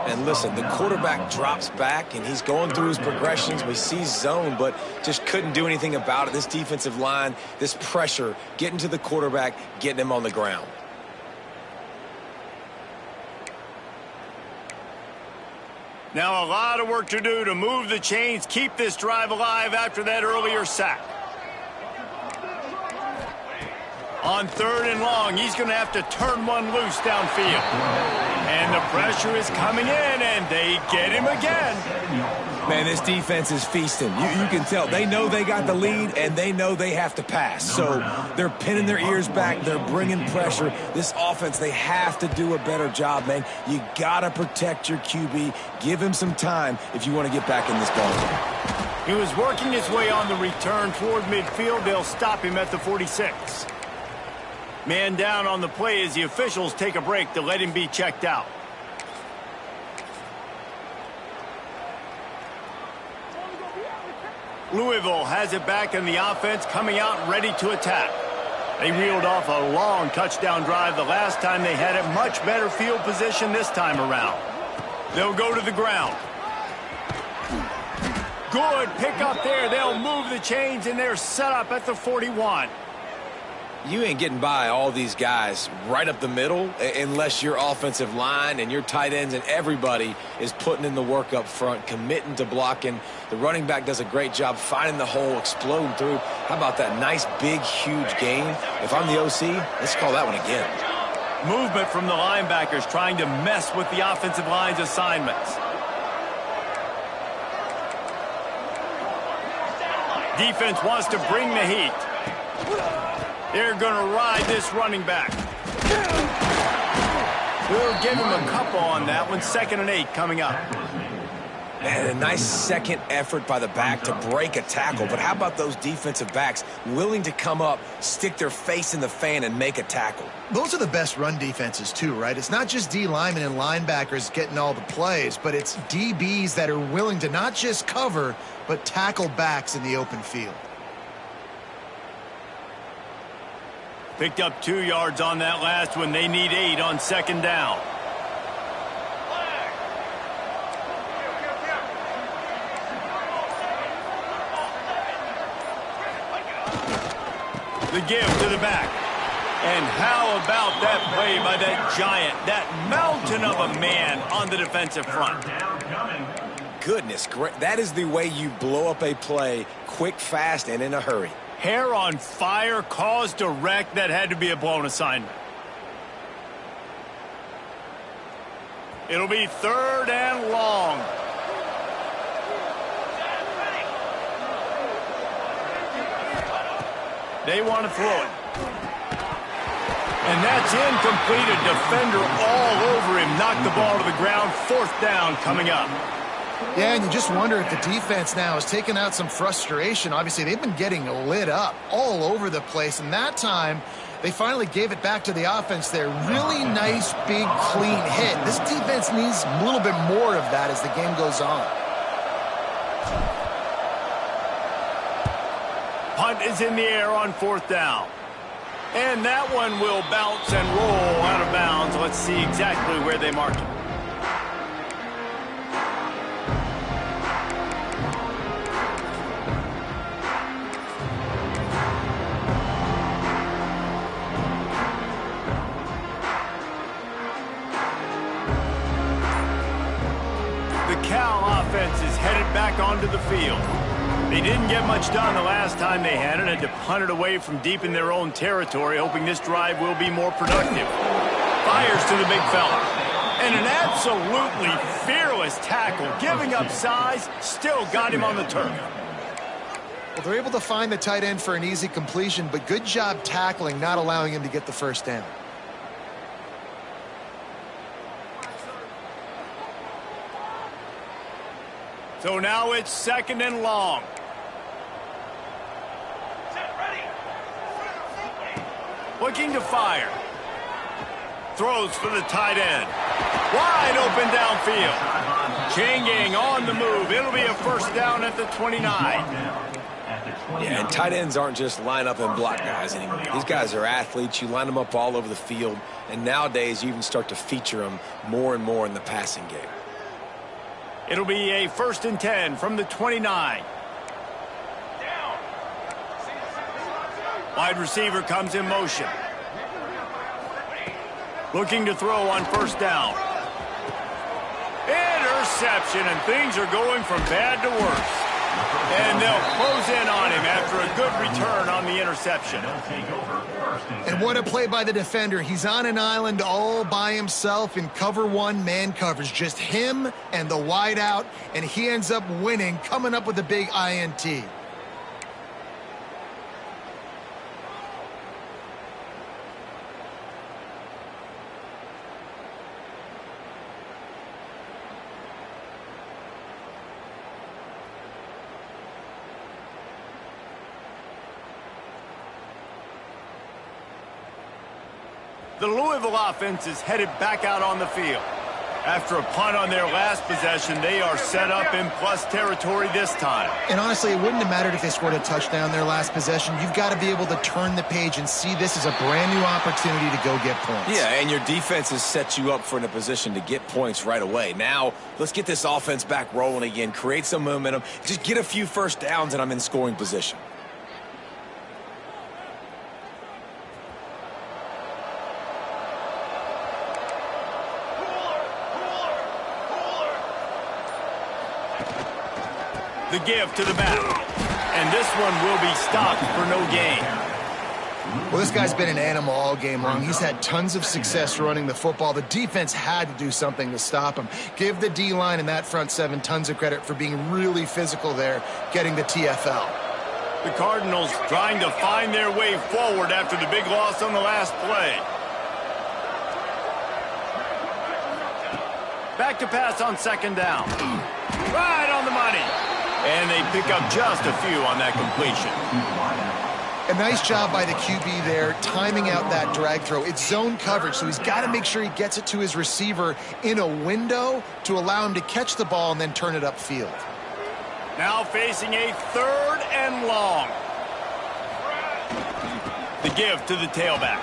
And listen, the quarterback drops back, and he's going through his progressions. We see zone, but just couldn't do anything about it. This defensive line, this pressure, getting to the quarterback, getting him on the ground. Now a lot of work to do to move the chains, keep this drive alive after that earlier sack. On 3rd and long, he's going to have to turn one loose downfield. And the pressure is coming in, and they get him again. Man, this defense is feasting. You can tell. They know they got the lead, and they know they have to pass. So they're pinning their ears back. They're bringing pressure. This offense, they have to do a better job, man. You got to protect your QB. Give him some time if you want to get back in this ball game. He was working his way on the return toward midfield. They'll stop him at the 46. Man down on the play as the officials take a break to let him be checked out. Louisville has it back in the offense, coming out ready to attack. They reeled off a long touchdown drive the last time they had it. Much better field position this time around. They'll go to the ground. Good pick up there. They'll move the chains, and they're set up at the 41. You ain't getting by all these guys right up the middle unless your offensive line and your tight ends and everybody is putting in the work up front, committing to blocking. The running back does a great job finding the hole, exploding through. How about that nice, big, huge gain? If I'm the OC, let's call that one again. Movement from the linebackers trying to mess with the offensive line's assignments. Defense wants to bring the heat. They're going to ride this running back. We'll give him a couple on that one. 2nd and 8 coming up. Man, a nice second effort by the back to break a tackle. But how about those defensive backs willing to come up, stick their face in the fan, and make a tackle? Those are the best run defenses too, right? It's not just D linemen and linebackers getting all the plays, but it's DBs that are willing to not just cover, but tackle backs in the open field. Picked up 2 yards on that last one. They need 8 on 2nd down. The give to the back. And how about that play by that giant, that mountain of a man on the defensive front? Goodness, that is the way you blow up a play quick, fast, and in a hurry. Hair on fire, caused a wreck. That had to be a blown assignment. It'll be 3rd and long. They want to throw it. And that's incomplete. A defender all over him. Knocked the ball to the ground. 4th down coming up. Yeah, and you just wonder if the defense now has taken out some frustration. Obviously, they've been getting lit up all over the place, and that time they finally gave it back to the offense there. Really nice, big, clean hit. This defense needs a little bit more of that as the game goes on. Punt is in the air on 4th down. And that one will bounce and roll out of bounds. Let's see exactly where they mark it. The Cal offense is headed back onto the field. They didn't get much done the last time they had it, and to punt it away from deep in their own territory, hoping this drive will be more productive. Fires to the big fella. And an absolutely fearless tackle, giving up size, still got him on the turf. Well, they're able to find the tight end for an easy completion, but good job tackling, not allowing him to get the first down. So now it's 2nd and long. Looking to fire. Throws for the tight end. Wide open downfield. Chain gang on the move. It'll be a first down at the 29. Yeah, and tight ends aren't just line up and block guys anymore. These guys are athletes. You line them up all over the field. And nowadays, you even start to feature them more and more in the passing game. It'll be a 1st and 10 from the 29. Wide receiver comes in motion. Looking to throw on 1st down. Interception, and things are going from bad to worse. And they'll close in on him after a good return on the interception. And what a play by the defender. He's on an island all by himself in cover 1 man coverage. Just him and the wide out, and he ends up winning, coming up with a big INT. The Louisville offense is headed back out on the field. After a punt on their last possession, they are set up in plus territory this time. And honestly, it wouldn't have mattered if they scored a touchdown their last possession. You've got to be able to turn the page and see this as a brand new opportunity to go get points. Yeah, and your defense has set you up for in a position to get points right away. Now, let's get this offense back rolling again, create some momentum, just get a few first downs, and I'm in scoring position. The give to the back. And this one will be stopped for no gain. Well, this guy's been an animal all game long. He's had tons of success running the football. The defense had to do something to stop him. Give the D-line and that front 7 tons of credit for being really physical there, getting the TFL. The Cardinals trying to find their way forward after the big loss on the last play. Back to pass on 2nd down. Right on the money. And they pick up just a few on that completion. A nice job by the QB there, timing out that drag throw. It's zone coverage, so he's got to make sure he gets it to his receiver in a window to allow him to catch the ball and then turn it upfield. Now facing a 3rd and long. The give to the tailback.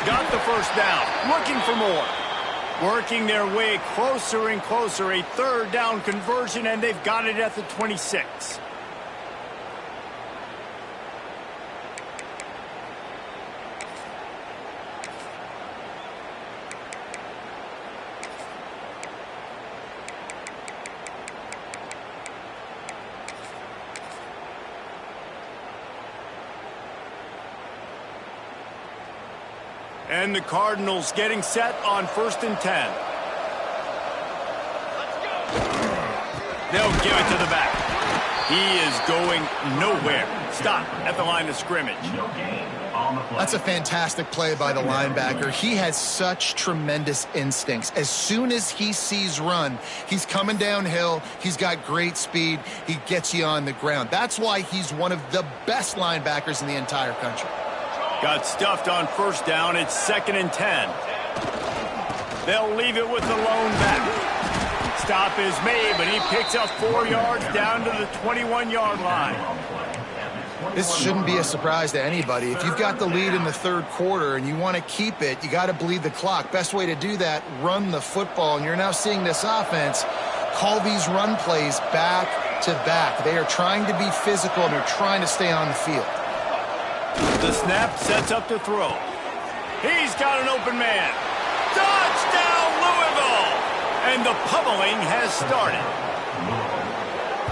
Got the first down, looking for more. Working their way closer and closer, a 3rd down conversion, and they've got it at the 26. And the Cardinals getting set on 1st and 10. They'll give it to the back. He is going nowhere. Stop at the line of scrimmage. No gain on the play. That's a fantastic play by the linebacker. He has such tremendous instincts. As soon as he sees run, he's coming downhill. He's got great speed. He gets you on the ground. That's why he's one of the best linebackers in the entire country. Got stuffed on first down. It's 2nd and 10. They'll leave it with the lone back. Stop is made, but he picks up 4 yards down to the 21-yard line. This shouldn't be a surprise to anybody. If you've got the lead in the third quarter and you want to keep it, you got to bleed the clock. Best way to do that, run the football. And you're now seeing this offense call these run plays back to back. They are trying to be physical and they're trying to stay on the field. The snap sets up to throw. He's got an open man. Touchdown, Louisville! And the pummeling has started.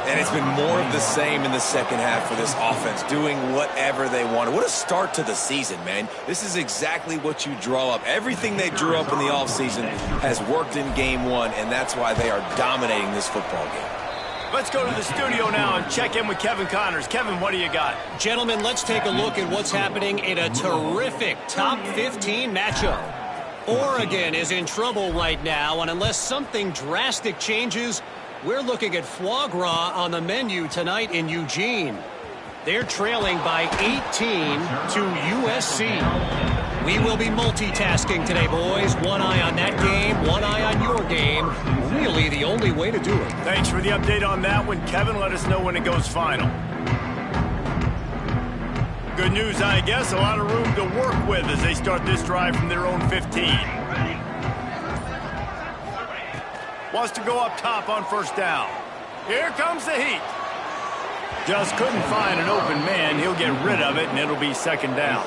And it's been more of the same in the second half for this offense, doing whatever they wanted. What a start to the season, man. This is exactly what you draw up. Everything they drew up in the offseason has worked in game one, and that's why they are dominating this football game. Let's go to the studio now and check in with Kevin Connors. Kevin, what do you got? Gentlemen, let's take a look at what's happening in a terrific top 15 matchup. Oregon is in trouble right now, and unless something drastic changes, we're looking at foie gras on the menu tonight in Eugene. They're trailing by 18 to USC. We will be multitasking today, boys. One eye on that game, one eye on your game. Really the only way to do it. Thanks for the update on that one, Kevin. Let us know when it goes final. Good news, I guess. A lot of room to work with as they start this drive from their own 15. Wants to go up top on first down. Here comes the heat. Just couldn't find an open man. He'll get rid of it, and it'll be 2nd down.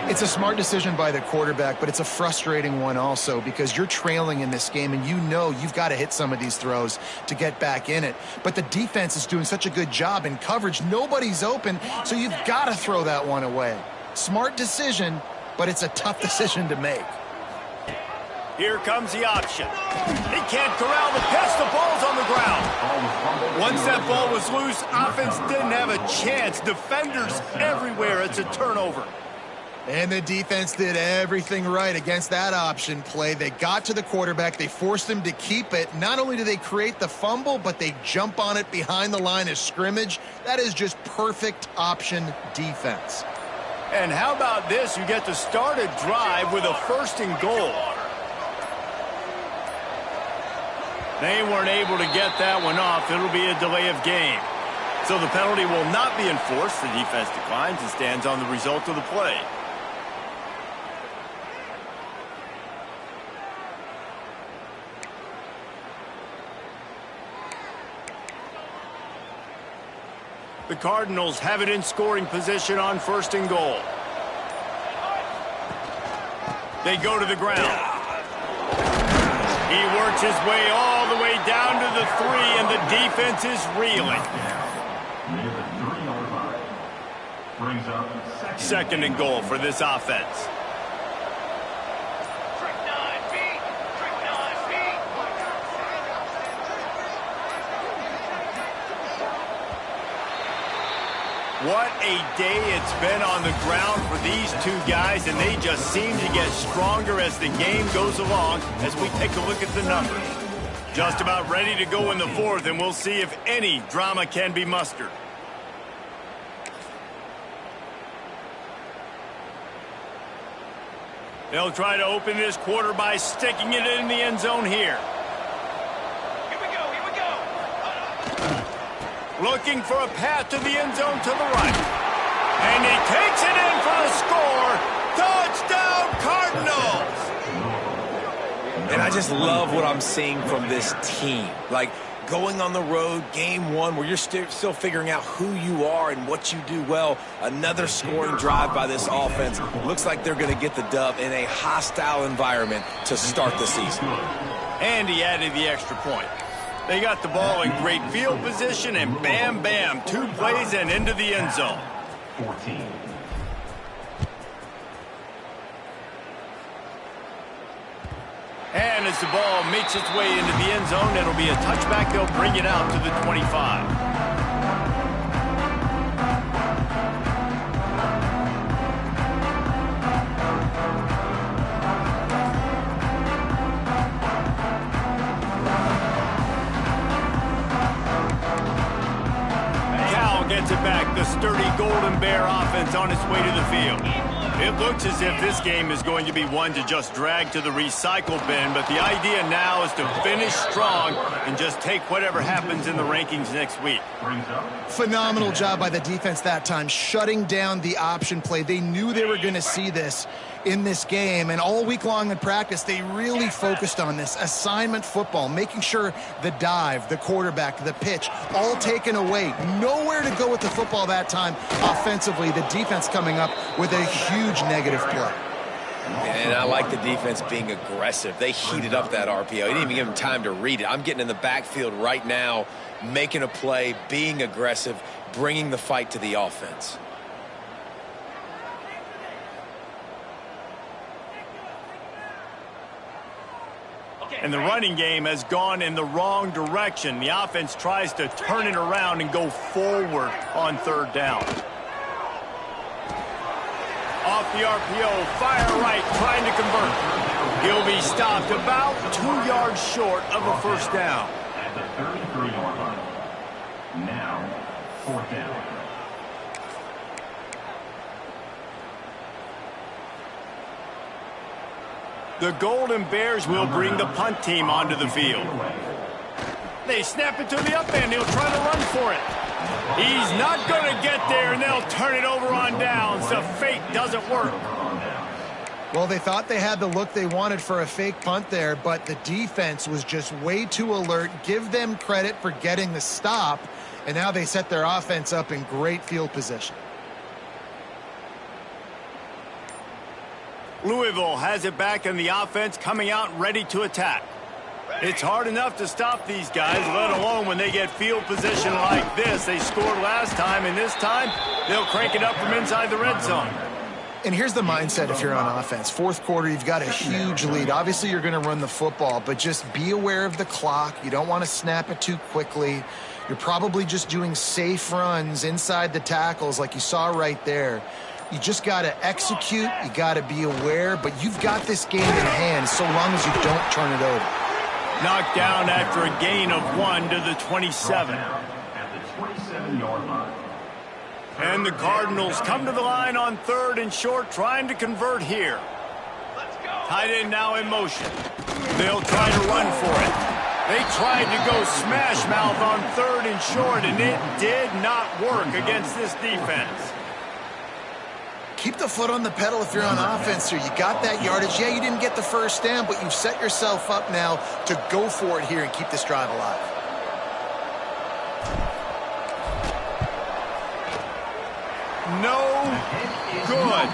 It's a smart decision by the quarterback, but it's a frustrating one also because you're trailing in this game and you know you've got to hit some of these throws to get back in it. But the defense is doing such a good job in coverage. Nobody's open, so you've got to throw that one away. Smart decision, but it's a tough decision to make. Here comes the option. He can't corral the pitch. The ball's on the ground. Once that ball was loose, offense didn't have a chance. Defenders everywhere. It's a turnover. And the defense did everything right against that option play. They got to the quarterback. They forced him to keep it. Not only do they create the fumble, but they jump on it behind the line of scrimmage. That is just perfect option defense. And how about this? You get to start a drive with a 1st and goal. They weren't able to get that one off. It'll be a delay of game. So the penalty will not be enforced. The defense declines and stands on the result of the play. The Cardinals have it in scoring position on 1st and goal. They go to the ground. He works his way all the way down to the 3, and the defense is reeling. Near the 3-yard line. Brings up 2nd and goal for this offense. Trick 9 feet. Trick 9 feet. What a day it's been on the ground for these two guys, and they just seem to get stronger as the game goes along as we take a look at the numbers. Just about ready to go in the 4th, and we'll see if any drama can be mustered. They'll try to open this quarter by sticking it in the end zone here. Here we go. Here we go. Looking for a path to the end zone to the right. And he takes it in for the score. Touchdown, Cardinals! And I just love what I'm seeing from this team. Like, going on the road, game one, where you're still figuring out who you are and what you do well. Another scoring drive by this offense. Looks like they're going to get the dub in a hostile environment to start the season. And he added the extra point. They got the ball in great field position, and bam, bam, 2 plays and into the end zone. 14. And as the ball makes its way into the end zone, it'll be a touchback. They'll bring it out to the 25. sturdy Golden Bear offense on its way to the field. It looks as if this game is going to be one to just drag to the recycle bin, but the idea now is to finish strong and just take whatever happens in the rankings next week. Phenomenal job by the defense that time, shutting down the option play. They knew they were going to see this in this game, and all week long in practice, they really focused on this assignment football, making sure the dive, the quarterback, the pitch, all taken away. Nowhere to go with the football that time offensively. The defense coming up with a huge negative play. And I like the defense being aggressive. They heated up that RPO. He didn't even give him time to read it. I'm getting in the backfield right now, making a play, being aggressive, bringing the fight to the offense. And the running game has gone in the wrong direction. The offense tries to turn it around and go forward on third down. Off the RPO, fire right, trying to convert. He'll be stopped about 2 yards short of a first down. At the 33-yard line. Now, fourth down. The Golden Bears will bring the punt team onto the field. They snap it to the up end. He'll try to run for it. He's not going to get there, and they'll turn it over on downs. The fake doesn't work. Well, they thought they had the look they wanted for a fake punt there, but the defense was just way too alert. Give them credit for getting the stop, and now they set their offense up in great field position. Louisville has it back, and the offense coming out ready to attack. It's hard enough to stop these guys, let alone when they get field position like this. They scored last time, and this time they'll crank it up from inside the red zone. And here's the mindset if you're on offense. Fourth quarter, you've got a huge lead. Obviously, you're going to run the football, but just be aware of the clock. You don't want to snap it too quickly. You're probably just doing safe runs inside the tackles like you saw right there. You just got to execute. You got to be aware, but you've got this game in hand so long as you don't turn it over. Knocked down after a gain of 1 to the 27. At the 27-yard line. And the Cardinals come to the line on third and short, trying to convert here. Tight end now in motion. They'll try to run for it. They tried to go smash mouth on third and short, and it did not work against this defense. Keep the foot on the pedal if you're on offense here. You got that yardage. Yeah, you didn't get the first down, but you've set yourself up now to go for it here and keep this drive alive. No good.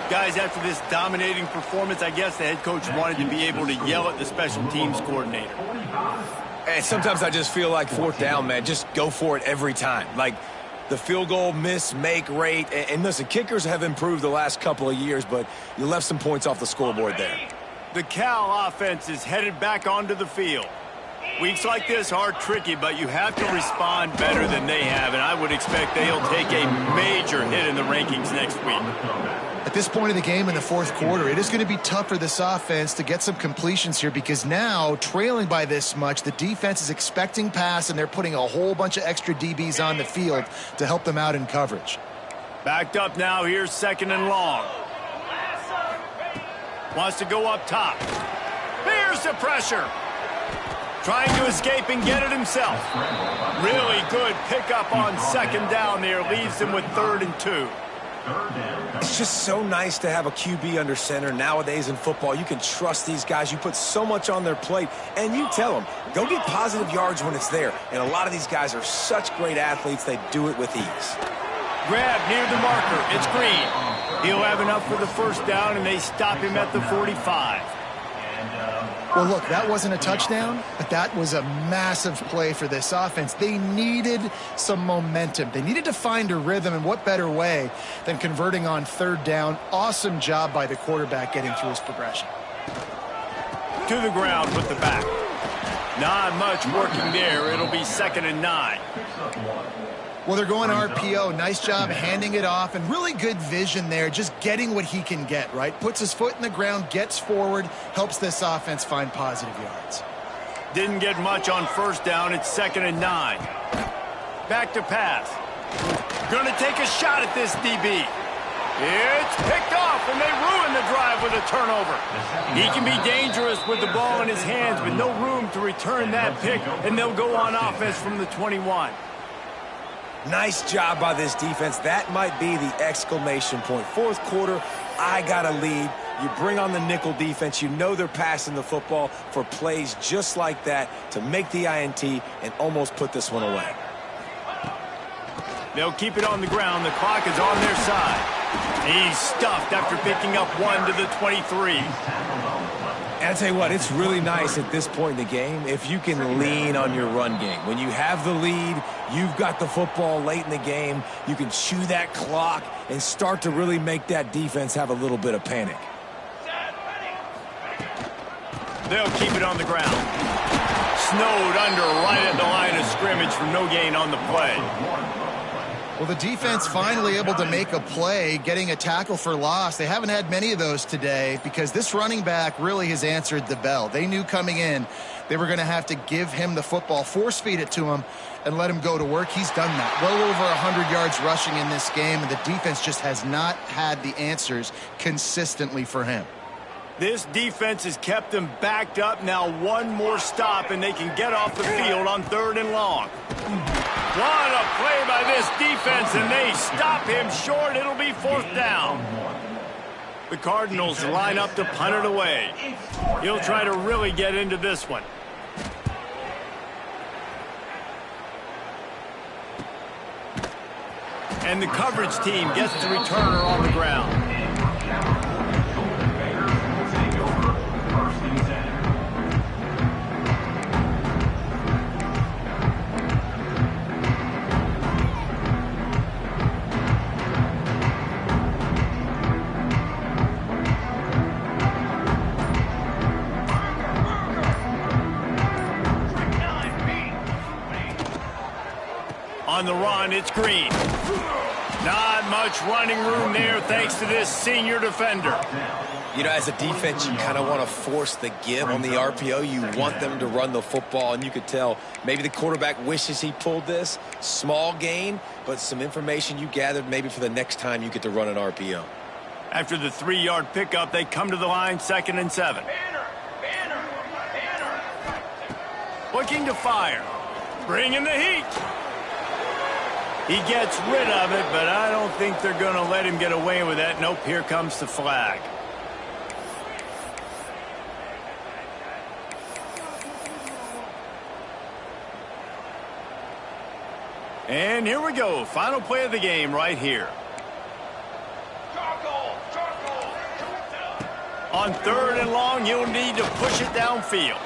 Guys, after this dominating performance, I guess the head coach wanted to be able to yell at the special teams coordinator. And sometimes I just feel like fourth down, man, just go for it every time. Like, the field goal miss-make rate. And listen, kickers have improved the last couple of years, but you left some points off the scoreboard there. The Cal offense is headed back onto the field. Weeks like this are tricky, but you have to respond better than they have, and I would expect they'll take a major hit in the rankings next week. At this point of the game in the fourth quarter, it is going to be tough for this offense to get some completions here because now, trailing by this much, the defense is expecting pass, and they're putting a whole bunch of extra DBs on the field to help them out in coverage. Backed up now, here's second and long. Wants to go up top. Here's the pressure. Trying to escape and get it himself. Really good pickup on second down there. Leaves him with 3rd and 2. It's just so nice to have a QB under center nowadays in football. You can trust these guys. You put so much on their plate, and you tell them, go get positive yards when it's there. And a lot of these guys are such great athletes, they do it with ease. Grab near the marker. It's Green. He'll have enough for the first down, and they stop him at the 45. Well, look, that wasn't a touchdown, but that was a massive play for this offense. They needed some momentum. They needed to find a rhythm, and what better way than converting on third down. Awesome job by the quarterback getting through his progression. To the ground with the back. Not much working there. It'll be 2nd and 9. Well, they're going RPO. Nice job handing it off, and really good vision there, just getting what he can get, right? Puts his foot in the ground, gets forward, helps this offense find positive yards. Didn't get much on first down. It's 2nd and 9. Back to pass. Gonna take a shot at this DB. It's picked off, and they ruin the drive with a turnover. He can be dangerous with the ball in his hands, with no room to return that pick, and they'll go on offense from the 21. Nice job by this defense. That might be the exclamation point. Fourth quarter, I got a lead. You bring on the nickel defense. You know they're passing the football for plays just like that to make the INT and almost put this one away. They'll keep it on the ground. The clock is on their side. He's stuffed after picking up 1 to the 23. And I tell you what, it's really nice at this point in the game if you can lean on your run game. When you have the lead, you've got the football late in the game, you can chew that clock and start to really make that defense have a little bit of panic. They'll keep it on the ground. Snowed under right at the line of scrimmage for no gain on the play. Well, the defense finally able to make a play, getting a tackle for loss. They haven't had many of those today because this running back really has answered the bell. They knew coming in they were going to have to give him the football, force feed it to him, and let him go to work. He's done that. Well over 100 yards rushing in this game, and the defense just has not had the answers consistently for him. This defense has kept them backed up. Now one more stop, and they can get off the field on 3rd and long. What a play by this defense, and they stop him short. It'll be 4th down. The Cardinals line up to punt it away. He'll try to really get into this one. And the coverage team gets the returner on the ground. On the run, it's Green. Not much running room there thanks to this senior defender. You know, as a defense, you kind of want to force the give on the RPO. You want them to run the football, and you could tell maybe the quarterback wishes he pulled this. Small gain, but some information you gathered maybe for the next time you get to run an RPO. After the 3-yard pickup, they come to the line, 2nd and 7. Looking to fire. Bringing the heat. He gets rid of it, but I don't think they're going to let him get away with that. Nope, here comes the flag. And here we go. Final play of the game right here. On 3rd and long, you'll need to push it downfield.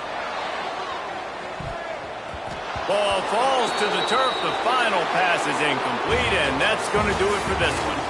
Ball falls to the turf. The final pass is incomplete, and that's going to do it for this one.